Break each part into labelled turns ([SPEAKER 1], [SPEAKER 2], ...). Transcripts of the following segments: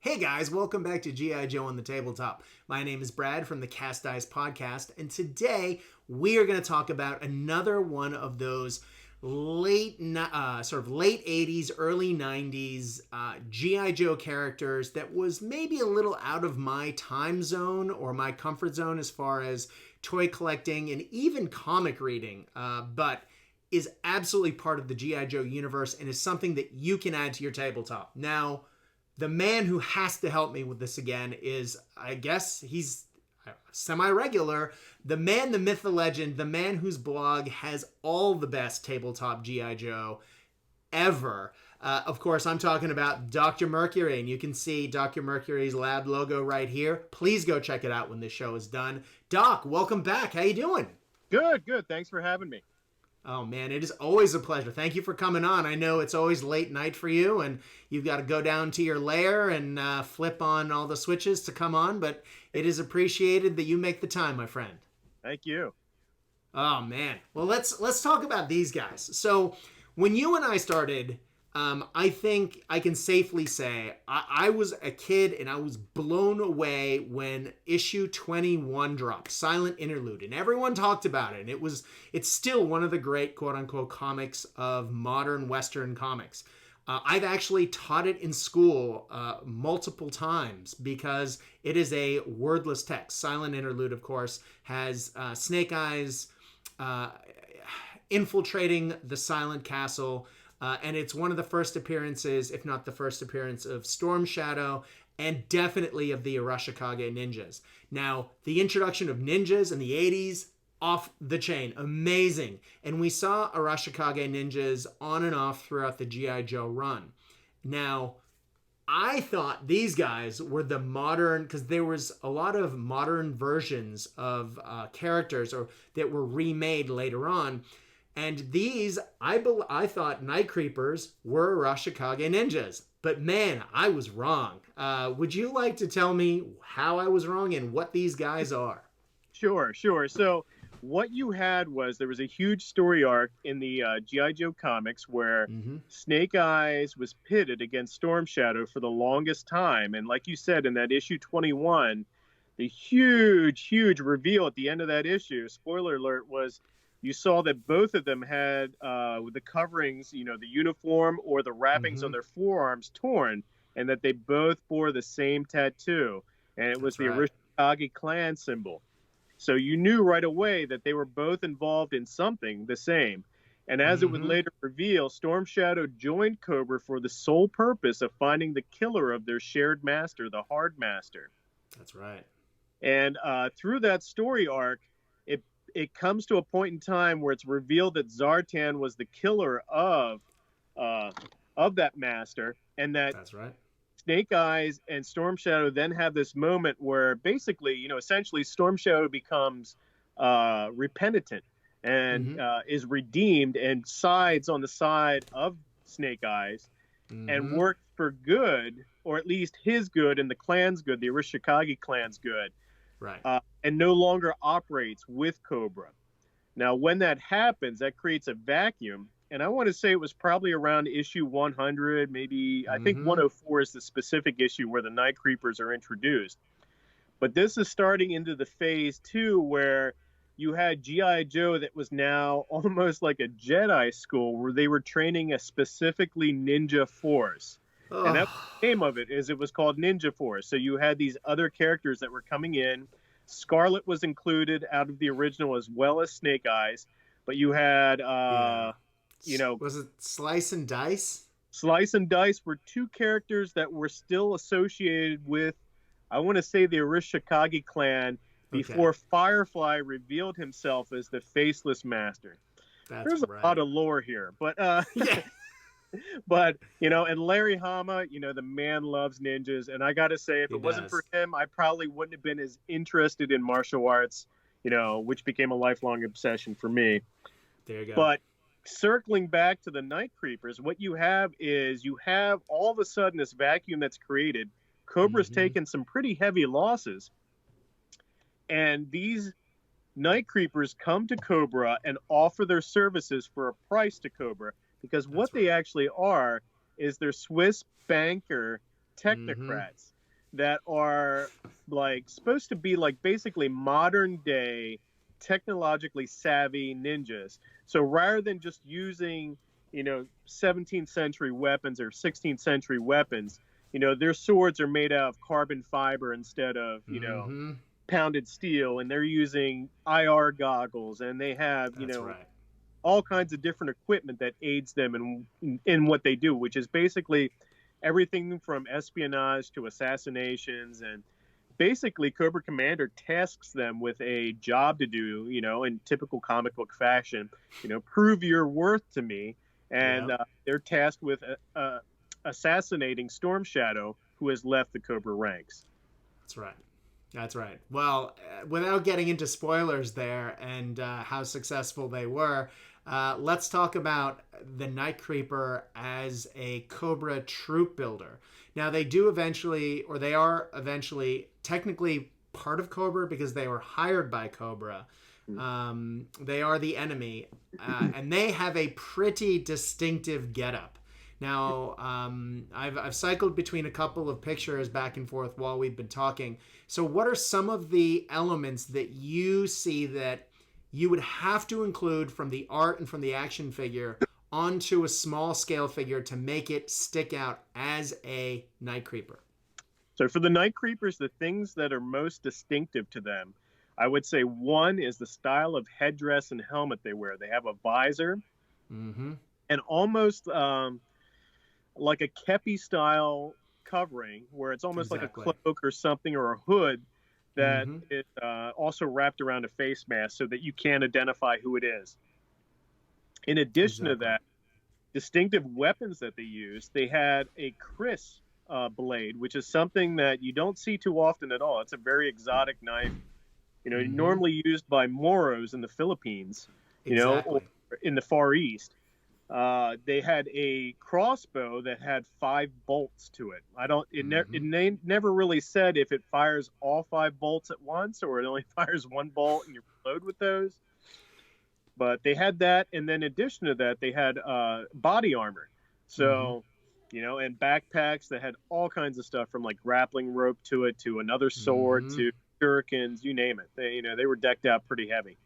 [SPEAKER 1] Hey guys, welcome back to G.I.Joe on the Tabletop. My name is Brad from the Cast Dice Podcast, and today we are going to talk about another one of those late 80s, early 90s G.I. Joe characters that was maybe a little out of my time zone or my comfort zone as far as toy collecting and even comic reading, but is absolutely part of the G.I. Joe universe and is something that you can add to your tabletop. Now, the man who has to help me with this again is, I guess he's semi-regular, the man, the myth, the legend, the man whose blog has all the best tabletop G.I. Joe ever. Of course, I'm talking about Dr. Merkury, and you can see Dr. Merkury's lab logo right here. Please go check it out when this show is done. Doc, welcome back. How you doing?
[SPEAKER 2] Good. Thanks for having me.
[SPEAKER 1] Oh, man, it is always a pleasure. Thank you for coming on. I know it's always late night for you, and you've got to go down to your lair and flip on all the switches to come on, but it is appreciated that you make the time, my friend.
[SPEAKER 2] Thank you.
[SPEAKER 1] Oh, man. Well, let's talk about these guys. So when you and I started, I think I can safely say I was a kid and I was blown away when issue 21 dropped, Silent Interlude, and everyone talked about it. And it's still one of the great quote unquote comics of modern Western comics. I've actually taught it in school multiple times because it is a wordless text. Silent Interlude, of course, has Snake Eyes infiltrating the Silent Castle. And it's one of the first appearances, if not the first appearance, of Storm Shadow and definitely of the Arashikage ninjas. Now, the introduction of ninjas in the 80s, off the chain. Amazing. And we saw Arashikage ninjas on and off throughout the G.I. Joe run. Now, I thought these guys were the modern, because there was a lot of modern versions of characters that were remade later on. And these, I thought Night Creepers were Arashikage ninjas. But man, I was wrong. Would you like to tell me how I was wrong and what these guys are?
[SPEAKER 2] Sure. So what you had was there was a huge story arc in the G.I. Joe comics where Snake Eyes was pitted against Storm Shadow for the longest time. And like you said, in that issue 21, the huge reveal at the end of that issue, spoiler alert, was you saw that both of them had the coverings, the uniform or the wrappings on their forearms torn, and that they both bore the same tattoo. And it was the Arashikage clan symbol. So you knew right away that they were both involved in something the same. And as it would later reveal, Storm Shadow joined Cobra for the sole purpose of finding the killer of their shared master, the Hard Master.
[SPEAKER 1] That's right.
[SPEAKER 2] And through that story arc, it comes to a point in time where it's revealed that Zartan was the killer of that master, and that's
[SPEAKER 1] right.
[SPEAKER 2] Snake Eyes and Storm Shadow then have this moment where basically, essentially Storm Shadow becomes repentant and is redeemed and sides on the side of Snake Eyes and works for good, or at least his good and the clan's good, the Arashikage clan's good.
[SPEAKER 1] Right.
[SPEAKER 2] And no longer operates with Cobra. Now, when that happens, that creates a vacuum. And I want to say it was probably around issue 100, maybe, I think 104 is the specific issue where the Night Creepers are introduced. But this is starting into the phase 2 where you had G.I. Joe that was now almost like a Jedi school where they were training a specifically ninja force. Oh. And that's the name of it, is it was called Ninja Force. So you had these other characters that were coming in. Scarlet was included out of the original as well as Snake Eyes. But you had,
[SPEAKER 1] was it Slice and Dice?
[SPEAKER 2] Slice and Dice were two characters that were still associated with, I want to say, the Arashikage clan before Firefly revealed himself as the Faceless Master. There's a lot of lore here. But, yeah. But, and Larry Hama, the man loves ninjas. And I got to say, if it wasn't for him, I probably wouldn't have been as interested in martial arts, which became a lifelong obsession for me.
[SPEAKER 1] There you go.
[SPEAKER 2] But circling back to the Night Creepers, what you have is all of a sudden this vacuum that's created. Cobra's taken some pretty heavy losses. And these Night Creepers come to Cobra and offer their services for a price to Cobra. Because what they actually are is they're Swiss banker technocrats. that are like supposed to be like basically modern day technologically savvy ninjas. So rather than just using, 17th century weapons or 16th century weapons, their swords are made out of carbon fiber instead of,
[SPEAKER 1] Mm-hmm.
[SPEAKER 2] pounded steel, and they're using IR goggles, and they have,
[SPEAKER 1] That's right.
[SPEAKER 2] all kinds of different equipment that aids them in what they do, which is basically everything from espionage to assassinations. And basically, Cobra Commander tasks them with a job to do, in typical comic book fashion. Prove your worth to me, and
[SPEAKER 1] Yep.
[SPEAKER 2] they're tasked with assassinating Storm Shadow, who has left the Cobra ranks.
[SPEAKER 1] That's right. That's right. Well, without getting into spoilers there and how successful they were, let's talk about the Night Creeper as a Cobra troop builder. Now, they are eventually technically part of Cobra because they were hired by Cobra. They are the enemy, and they have a pretty distinctive getup. Now, I've cycled between a couple of pictures back and forth while we've been talking. So what are some of the elements that you see that you would have to include from the art and from the action figure onto a small scale figure to make it stick out as a Night Creeper?
[SPEAKER 2] So for the Night Creepers, the things that are most distinctive to them, I would say one is the style of headdress and helmet they wear. They have a visor
[SPEAKER 1] Mm-hmm.
[SPEAKER 2] and almost like a kepi style covering where it's almost like a
[SPEAKER 1] Exactly.
[SPEAKER 2] cloak or something or a hood that
[SPEAKER 1] Mm-hmm.
[SPEAKER 2] is also wrapped around a face mask so that you can't identify who it is. In addition to
[SPEAKER 1] Exactly.
[SPEAKER 2] that, distinctive weapons that they use, they had a Chris blade, which is something that you don't see too often at all. It's a very exotic knife,
[SPEAKER 1] Mm-hmm.
[SPEAKER 2] normally used by Moros in the Philippines, or
[SPEAKER 1] Exactly.
[SPEAKER 2] in the Far East. They had a crossbow that had 5 bolts to it. I don't.
[SPEAKER 1] Mm-hmm.
[SPEAKER 2] It never really said if it fires all 5 bolts at once or it only fires one bolt and you reload with those. But they had that, and then in addition to that, they had body armor.
[SPEAKER 1] Mm-hmm.
[SPEAKER 2] So, and backpacks that had all kinds of stuff from like grappling rope to it to another sword
[SPEAKER 1] Mm-hmm.
[SPEAKER 2] to shurikens, you name it. They were decked out pretty heavy.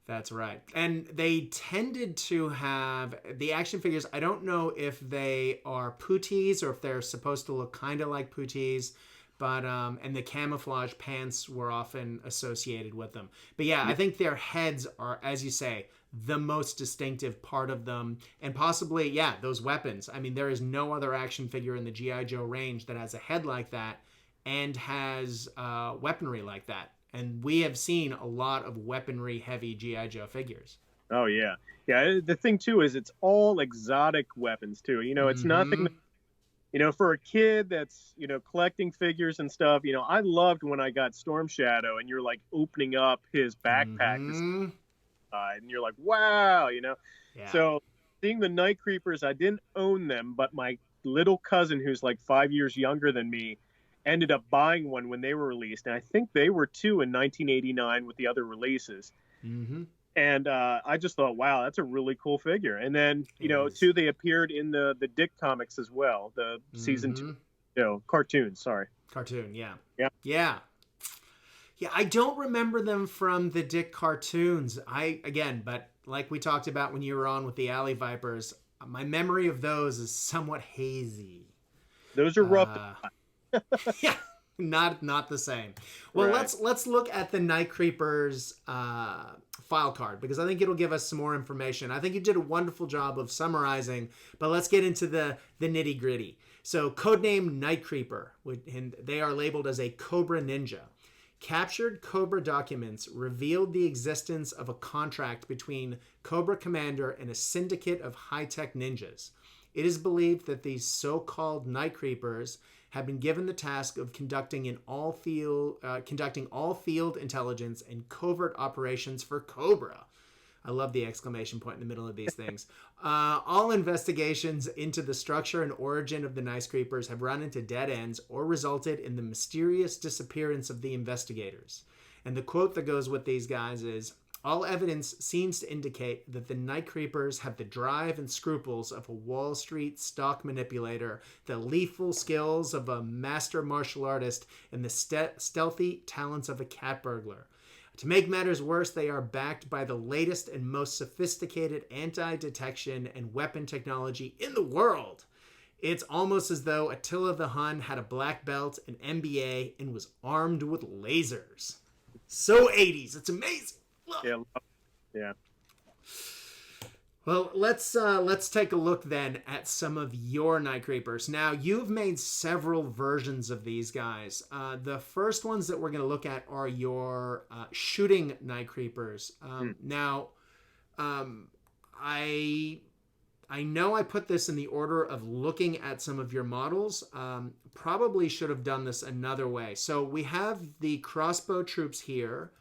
[SPEAKER 1] That's right. And they tended to have the action figures. I don't know if they are puttees or if they're supposed to look kind of like puttees, but and the camouflage pants were often associated with them. But yeah, I think their heads are, as you say, the most distinctive part of them, and possibly, yeah, those weapons. I mean, there is no other action figure in the G.I. Joe range that has a head like that and has weaponry like that. And we have seen a lot of weaponry heavy G.I. Joe figures.
[SPEAKER 2] Oh yeah, yeah. The thing too is it's all exotic weapons too. It's nothing.
[SPEAKER 1] Mm-hmm.
[SPEAKER 2] For a kid that's collecting figures and stuff. I loved when I got Storm Shadow and you're like opening up his backpack to
[SPEAKER 1] Mm-hmm.
[SPEAKER 2] and you're like, wow.
[SPEAKER 1] Yeah.
[SPEAKER 2] So seeing the Night Creepers, I didn't own them, but my little cousin who's like 5 years younger than me ended up buying one when they were released, and I think they were two in 1989 with the other releases.
[SPEAKER 1] Mm-hmm.
[SPEAKER 2] And I just thought, wow, that's a really cool figure. And then,
[SPEAKER 1] It is.
[SPEAKER 2] too, they appeared in the Dick comics as well, the season two,
[SPEAKER 1] Mm-hmm.
[SPEAKER 2] cartoons. Sorry.
[SPEAKER 1] Cartoon, yeah.
[SPEAKER 2] Yeah.
[SPEAKER 1] Yeah. Yeah, I don't remember them from the Dick cartoons. But like we talked about when you were on with the Alley Vipers, my memory of those is somewhat hazy.
[SPEAKER 2] Those are rough.
[SPEAKER 1] Uh, yeah, not the same. Well,
[SPEAKER 2] Right.
[SPEAKER 1] let's look at the Night Creepers file card because I think it'll give us some more information. I think you did a wonderful job of summarizing, but let's get into the nitty gritty. So, codename Night Creeper, and they are labeled as a Cobra Ninja. Captured Cobra documents revealed the existence of a contract between Cobra Commander and a syndicate of high-tech ninjas. It is believed that these so-called Night Creepers have been given the task of conducting all field intelligence and covert operations for Cobra. I love the exclamation point in the middle of these things. All investigations into the structure and origin of the Night Creepers have run into dead ends or resulted in the mysterious disappearance of the investigators. And the quote that goes with these guys is, All evidence seems to indicate that the Night Creepers have the drive and scruples of a Wall Street stock manipulator, the lethal skills of a master martial artist, and the stealthy talents of a cat burglar. To make matters worse, they are backed by the latest and most sophisticated anti-detection and weapon technology in the world. It's almost as though Attila the Hun had a black belt, an MBA, and was armed with lasers. So 80s. It's amazing.
[SPEAKER 2] Yeah. Yeah.
[SPEAKER 1] Well, let's take a look then at some of your Night Creepers. Now, you've made several versions of these guys. The first ones that we're going to look at are your shooting Night Creepers. Now, I know I put this in the order of looking at some of your models. Probably should have done this another way. So we have the crossbow troops here.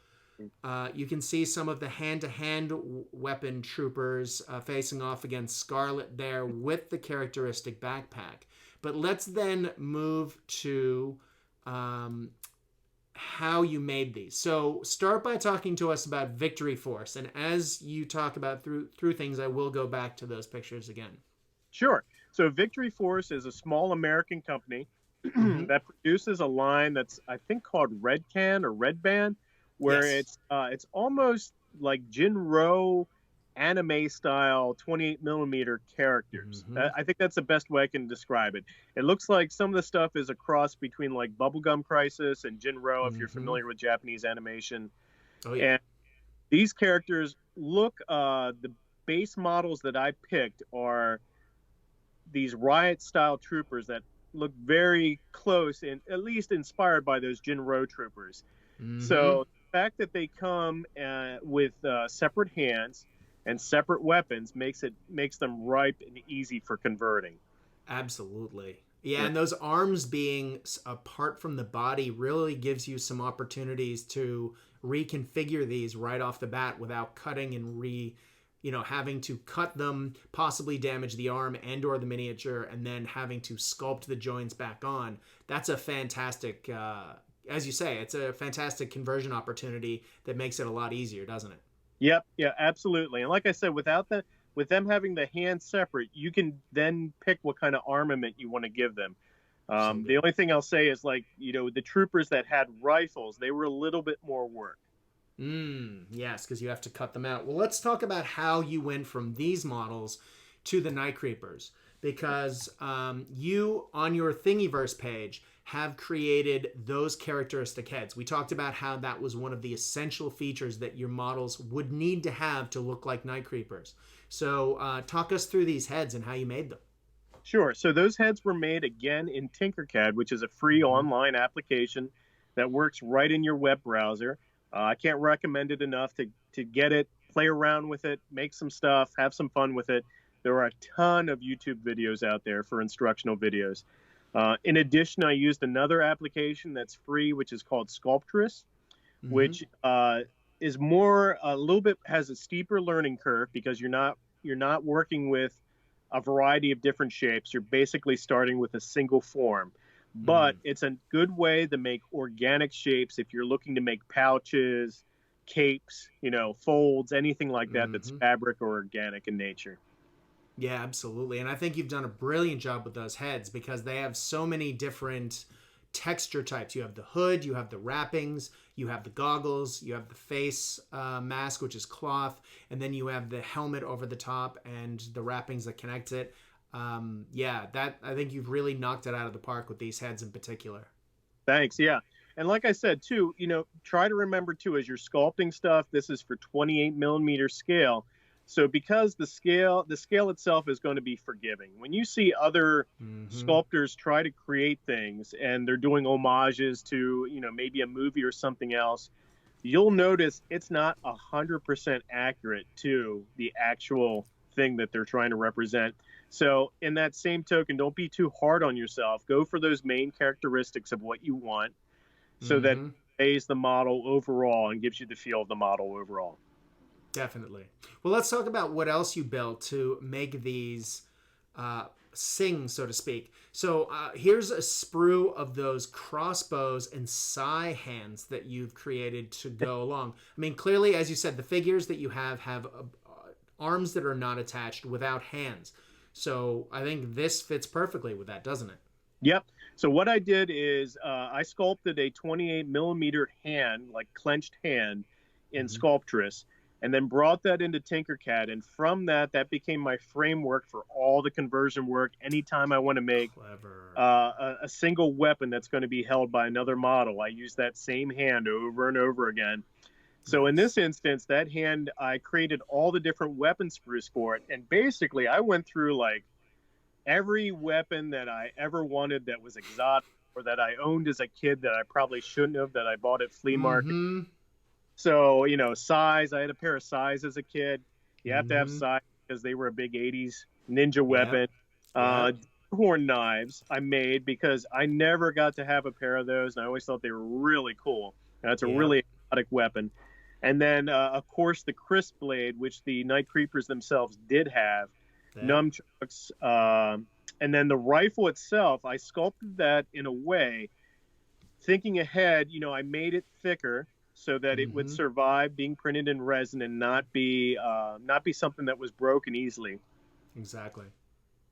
[SPEAKER 1] You can see some of the hand-to-hand weapon troopers facing off against Scarlet there with the characteristic backpack. But let's then move to how you made these. So start by talking to us about Victory Force. And as you talk about through things, I will go back to those pictures again.
[SPEAKER 2] Sure. So Victory Force is a small American company that produces a line that's, I think, called Red Can or Red Band, where it's almost like Jinro anime style 28 millimeter characters. I think that's the best way I can describe it. It looks like some of the stuff is a cross between like Bubblegum Crisis and Jinro, if you're familiar with Japanese animation.
[SPEAKER 1] Oh yeah.
[SPEAKER 2] And these characters look, the base models that I picked are these riot style troopers that look very close and at least inspired by those Jinro troopers. So the fact that they come with separate hands and separate weapons makes them ripe and easy for converting.
[SPEAKER 1] Absolutely. Yeah, and those arms being apart from the body really gives you some opportunities to reconfigure these right off the bat without cutting and having to cut them, possibly damage the arm and or the miniature, and then having to sculpt the joints back on. That's a fantastic as you say, it's a fantastic conversion opportunity that makes it a lot easier, doesn't it?
[SPEAKER 2] Yep, yeah, absolutely. And like I said, with them having the hands separate, you can then pick what kind of armament you want to give them. The only thing I'll say is, like, the troopers that had rifles, they were a little bit more work.
[SPEAKER 1] Yes, because you have to cut them out. Well, let's talk about how you went from these models to the Night Creepers, because you, on your Thingiverse page, have created those characteristic heads. We talked about how that was one of the essential features that your models would need to have to look like Night Creepers. So talk us through these heads and how you made them.
[SPEAKER 2] Sure. So those heads were made again in Tinkercad, which is a free online application that works right in your web browser. I can't recommend it enough to get it, play around with it, make some stuff, have some fun with it. There are a ton of YouTube videos out there for instructional videos. In addition, I used another application that's free, which is called Sculptress, which is a little bit has a steeper learning curve because you're not working with a variety of different shapes. You're basically starting with a single form, but it's a good way to make organic shapes if you're looking to make pouches, capes, folds, anything like that that's fabric or organic in nature.
[SPEAKER 1] Yeah, absolutely. And I think you've done a brilliant job with those heads because they have so many different texture types. You have the hood, you have the wrappings, you have the goggles, you have the face mask, which is cloth, and then you have the helmet over the top and the wrappings that connect it. I think you've really knocked it out of the park with these heads in particular.
[SPEAKER 2] Thanks. Yeah. And like I said, too, try to remember, too, as you're sculpting stuff, this is for 28 millimeter scale. So because the scale itself is going to be forgiving. When you see other sculptors try to create things and they're doing homages to, maybe a movie or something else, you'll notice it's not 100% accurate to the actual thing that they're trying to represent. So in that same token, don't be too hard on yourself. Go for those main characteristics of what you want so that it pays the model overall and gives you the feel of the model overall.
[SPEAKER 1] Definitely. Well, let's talk about what else you built to make these sing, so to speak. So here's a sprue of those crossbows and sai hands that you've created to go along. I mean, clearly, as you said, the figures that you have arms that are not attached without hands. So I think this fits perfectly with that, doesn't it?
[SPEAKER 2] Yep. So what I did is I sculpted a 28 millimeter hand, like clenched hand, in Sculptress, and then brought that into Tinkercad. And from that, that became my framework for all the conversion work. Anytime I want to make a single weapon that's going to be held by another model, I use that same hand over and over again. So in this instance, that hand, I created all the different weapon sprues for it. And basically, I went through like every weapon that I ever wanted that was exotic or that I owned as a kid that I probably shouldn't have, that I bought at flea market. So, you know, size, I had a pair of size as a kid. You have to have size because they were a big 80s ninja weapon. Horn knives I made because I never got to have a pair of those, and I always thought they were really cool. That's a really exotic weapon. And then, of course, the crisp blade, which the Night Creepers themselves did have, nunchucks, and then the rifle itself, I sculpted that in a way, thinking ahead, you know, I made it thicker so that it would survive being printed in resin and not be something that was broken easily.
[SPEAKER 1] Exactly.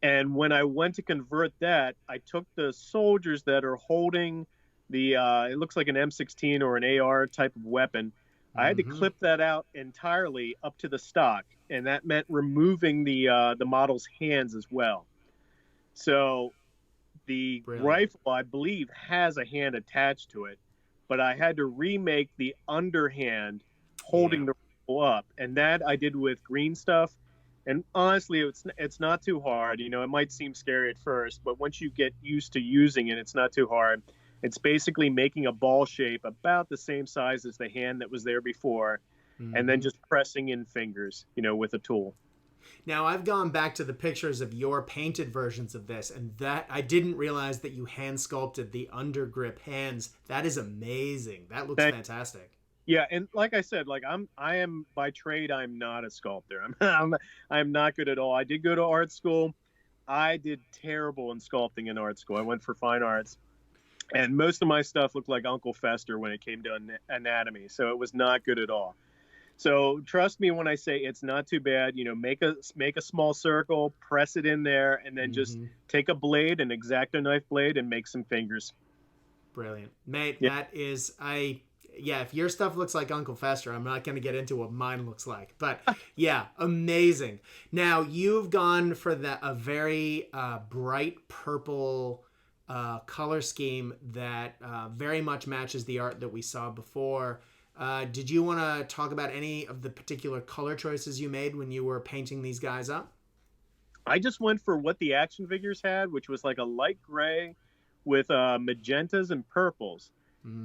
[SPEAKER 2] And when I went to convert that, I took the soldiers that are holding the, it looks like an M16 or an AR type of weapon. I had to clip that out entirely up to the stock, and that meant removing the model's hands as well. So the rifle, I believe, has a hand attached to it, but I had to remake the underhand holding the rifle up, and that I did with green stuff. And honestly, it's not too hard. You know, it might seem scary at first, but once you get used to using it, it's not too hard. It's basically making a ball shape about the same size as the hand that was there before, and then just pressing in fingers, you know, with a tool.
[SPEAKER 1] Now, I've gone back to the pictures of your painted versions of this, and that I didn't realize that you hand sculpted the undergrip hands. That is amazing. That looks fantastic.
[SPEAKER 2] Yeah, and like I said, like I am by trade, I'm not a sculptor. I'm not good at all. I did go to art school. I did terrible in sculpting in art school. I went for fine arts. And most of my stuff looked like Uncle Fester when it came to anatomy, so it was not good at all. So trust me when I say it's not too bad. You know, make a small circle, press it in there, and then just take a blade, an X-Acto knife blade, and make some fingers.
[SPEAKER 1] Brilliant, mate. That is if your stuff looks like Uncle Fester, I'm not going to get into what mine looks like. But yeah, amazing. Now you've gone for a very bright purple color scheme that very much matches the art that we saw before. Did you want to talk about any of the particular color choices you made when you were painting these guys up?
[SPEAKER 2] I just went for what the action figures had, which was like a light gray with magentas and purples.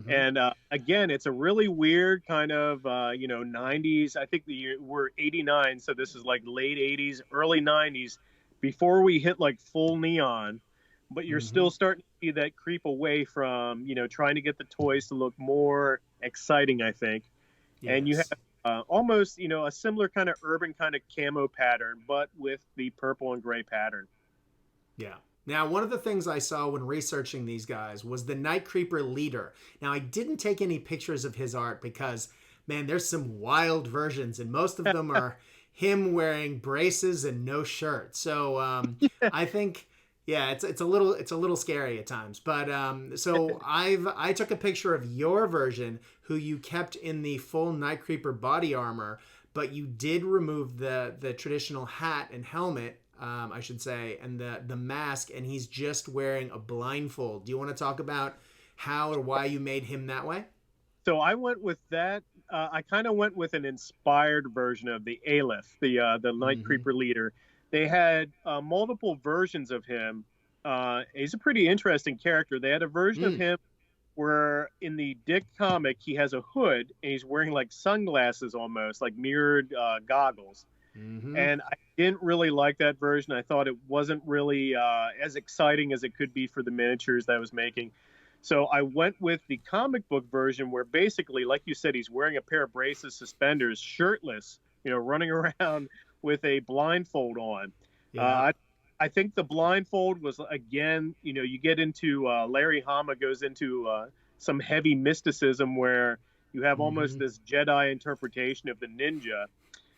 [SPEAKER 2] And again, it's a really weird kind of, 90s. I think we're 89, so this is like late 80s, early 90s, before we hit like full neon. But you're still starting to see that creep away from, you know, trying to get the toys to look more exciting, I think. Yes. And you have almost, you know, a similar kind of urban kind of camo pattern, but with the purple and gray pattern.
[SPEAKER 1] Yeah. Now, one of the things I saw when researching these guys was the Night Creeper leader. Now, I didn't take any pictures of his art because, man, there's some wild versions, and most of them are him wearing braces and no shirt. So I think... yeah, it's a little scary at times, but so I took a picture of your version, who you kept in the full Night Creeper body armor, but you did remove the traditional hat and helmet, I should say, and the mask, and he's just wearing a blindfold. Do you want to talk about how or why you made him that way?
[SPEAKER 2] So I went with that. I kind of went with an inspired version of the Aleph, the Night Creeper leader. They had multiple versions of him. He's a pretty interesting character. They had a version of him where in the Dick comic, he has a hood and he's wearing like sunglasses almost, like mirrored goggles. And I didn't really like that version. I thought it wasn't really as exciting as it could be for the miniatures that I was making. So I went with the comic book version where basically, like you said, he's wearing a pair of braces, suspenders, shirtless, you know, running around with a blindfold on. I I think the blindfold was, again, you get into Larry Hama goes into some heavy mysticism where you have almost this Jedi interpretation of the ninja.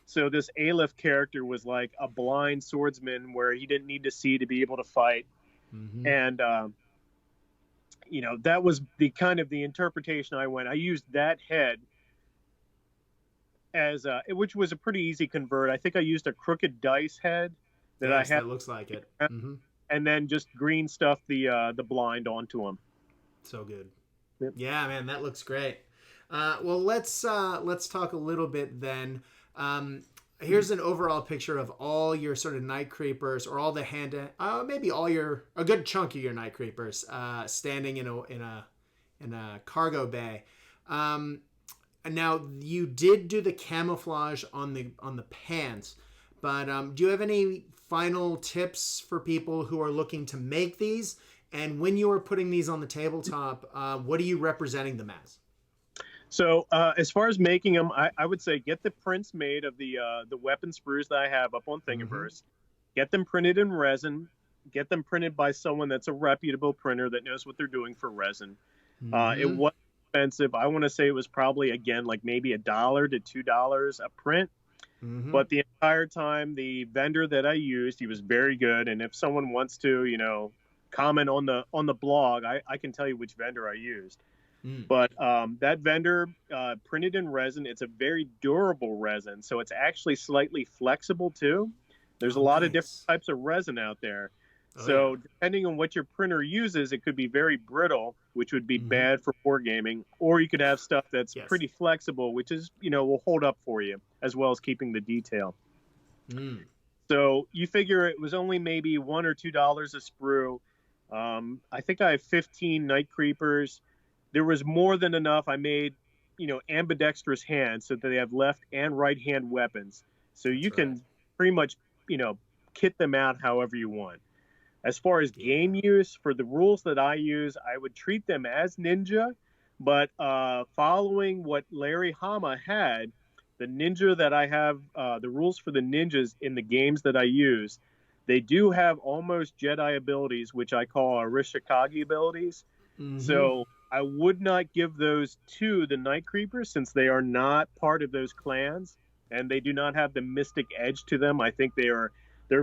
[SPEAKER 2] So this Aleph character was like a blind swordsman where he didn't need to see to be able to fight. And that was the kind of the interpretation I went. I used that head as which was a pretty easy convert. I think I used a crooked dice head that I
[SPEAKER 1] Yes,
[SPEAKER 2] had,
[SPEAKER 1] that looks like it.
[SPEAKER 2] and then just green stuff the blind onto him.
[SPEAKER 1] So good.
[SPEAKER 2] Yep.
[SPEAKER 1] Yeah, man, that looks great. Well, let's talk a little bit then. Here's an overall picture of all your sort of night creepers, or all the maybe a good chunk of your night creepers, standing in a cargo bay. Now you did do the camouflage on the pants, but do you have any final tips for people who are looking to make these? And when you are putting these on the tabletop, what are you representing them as?
[SPEAKER 2] So as far as making them, I would say get the prints made of the weapon sprues that I have up on Thingiverse. Get them printed in resin. Get them printed by someone that's a reputable printer that knows what they're doing for resin. It was expensive. I want to say it was probably, again, like maybe $1 to $2 a print. But the entire time, the vendor that I used, he was very good. And if someone wants to, comment on the blog, I can tell you which vendor I used. But that vendor printed in resin. It's a very durable resin, so it's actually slightly flexible too. There's a lot of different types of resin out there. So depending on what your printer uses, it could be very brittle, which would be bad for wargaming, or you could have stuff that's pretty flexible, which is, will hold up for you, as well as keeping the detail. So you figure it was only maybe $1 or $2 a sprue. I think I have 15 night creepers. There was more than enough. I made, ambidextrous hands so that they have left and right hand weapons. So you can pretty much, kit them out however you want. As far as game use, for the rules that I use, I would treat them as ninja, but following what Larry Hama had, the ninja that I have, the rules for the ninjas in the games that I use, they do have almost Jedi abilities, which I call Arishikage abilities. So I would not give those to the Night Creepers, since they are not part of those clans and they do not have the mystic edge to them. I think they're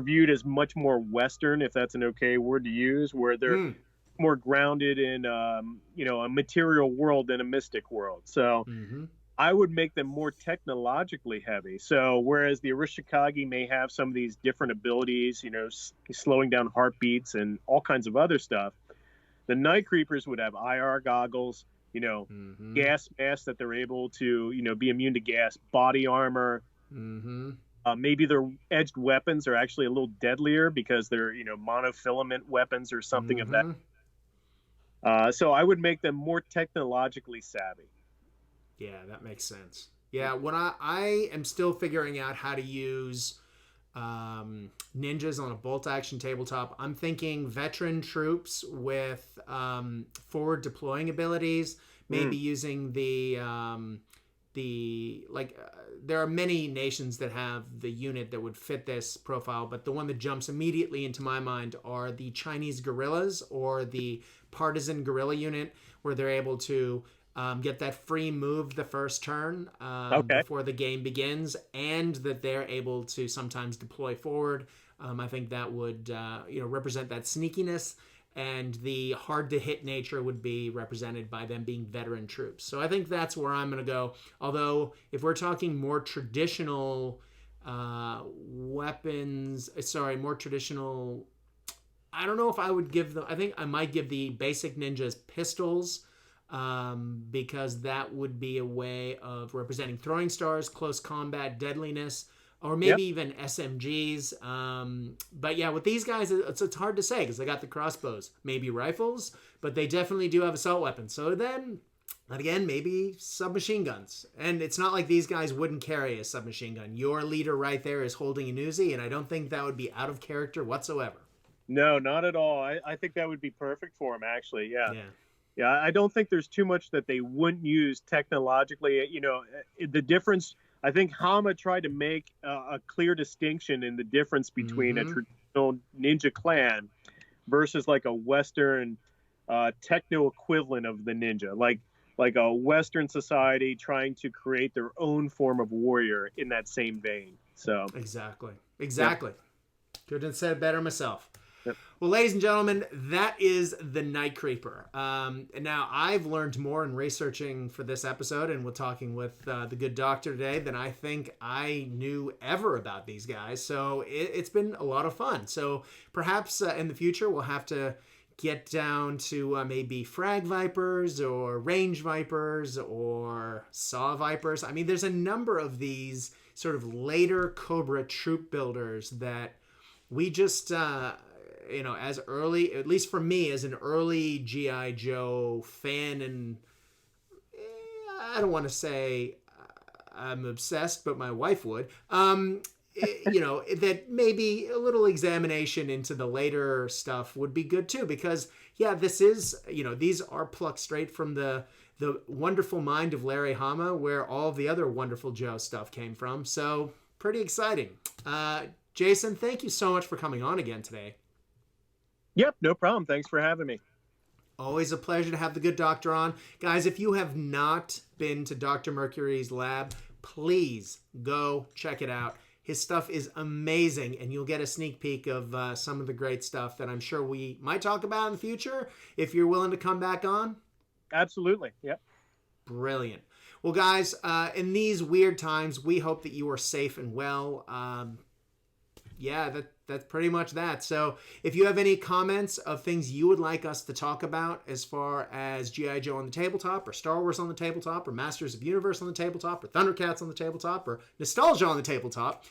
[SPEAKER 2] viewed as much more Western, if that's an okay word to use, where they're more grounded in a material world than a mystic world. So I would make them more technologically heavy. So whereas the Arishikage may have some of these different abilities, slowing down heartbeats and all kinds of other stuff, the Night Creepers would have IR goggles, gas masks that they're able to, be immune to gas, body armor. Maybe their edged weapons are actually a little deadlier because they're, monofilament weapons or something of that. So I would make them more technologically savvy.
[SPEAKER 1] Yeah, that makes sense. Yeah, when I am still figuring out how to use ninjas on a bolt action tabletop, I'm thinking veteran troops with forward deploying abilities, maybe using there are many nations that have the unit that would fit this profile, but the one that jumps immediately into my mind are the Chinese guerrillas, or the partisan guerrilla unit, where they're able to get that free move the first turn before the game begins, and that they're able to sometimes deploy forward. I think that would represent that sneakiness, and the hard to hit nature would be represented by them being veteran troops. So I think that's where I'm going to go. Although if we're talking more traditional weapons, more traditional, I don't know if I would give them, I think I might give the basic ninjas pistols, because that would be a way of representing throwing stars, close combat, deadliness, or maybe even SMGs. But yeah, with these guys, it's hard to say because they got the crossbows, maybe rifles, but they definitely do have assault weapons. So then, again, maybe submachine guns. And it's not like these guys wouldn't carry a submachine gun. Your leader right there is holding an Uzi, and I don't think that would be out of character whatsoever. No,
[SPEAKER 2] not at all. I think that would be perfect for him, actually. Yeah, I don't think there's too much that they wouldn't use technologically. The difference, I think Hama tried to make a clear distinction in the difference between a traditional ninja clan versus like a Western techno equivalent of the ninja, like a Western society trying to create their own form of warrior in that same vein. So
[SPEAKER 1] exactly. Couldn't have said it better myself.
[SPEAKER 2] Yep.
[SPEAKER 1] Well, ladies and gentlemen, that is the Night Creeper. And now I've learned more in researching for this episode, and we're talking with the good doctor today than I think I knew ever about these guys. So it's been a lot of fun. So perhaps in the future we'll have to get down to maybe frag vipers or range vipers or saw vipers. I mean, there's a number of these sort of later Cobra troop builders that we just as early, at least for me as an early G.I. Joe fan, and I don't want to say I'm obsessed, but my wife would, that maybe a little examination into the later stuff would be good too, because this is, these are plucked straight from the wonderful mind of Larry Hama, where all of the other wonderful Joe stuff came from. So pretty exciting. Jason, thank you so much for coming on again today.
[SPEAKER 2] Yep, no problem. Thanks for having me.
[SPEAKER 1] Always a pleasure to have the good doctor on. Guys, if you have not been to Dr. Mercury's lab, please go check it out. His stuff is amazing, and you'll get a sneak peek of some of the great stuff that I'm sure we might talk about in the future if you're willing to come back on.
[SPEAKER 2] Absolutely. Yep.
[SPEAKER 1] Brilliant. Well, guys, in these weird times, we hope that you are safe and well. That's pretty much that. So if you have any comments of things you would like us to talk about as far as G.I. Joe on the tabletop, or Star Wars on the tabletop, or Masters of Universe on the tabletop, or Thundercats on the tabletop, or Nostalgia on the tabletop,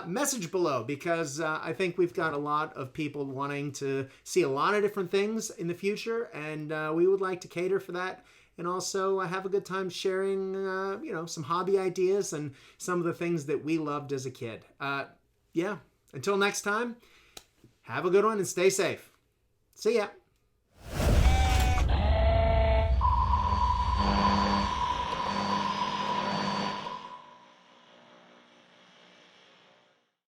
[SPEAKER 1] message below, because I think we've got a lot of people wanting to see a lot of different things in the future, and we would like to cater for that. And also have a good time sharing, some hobby ideas and some of the things that we loved as a kid. Until next time, have a good one and stay safe. See ya.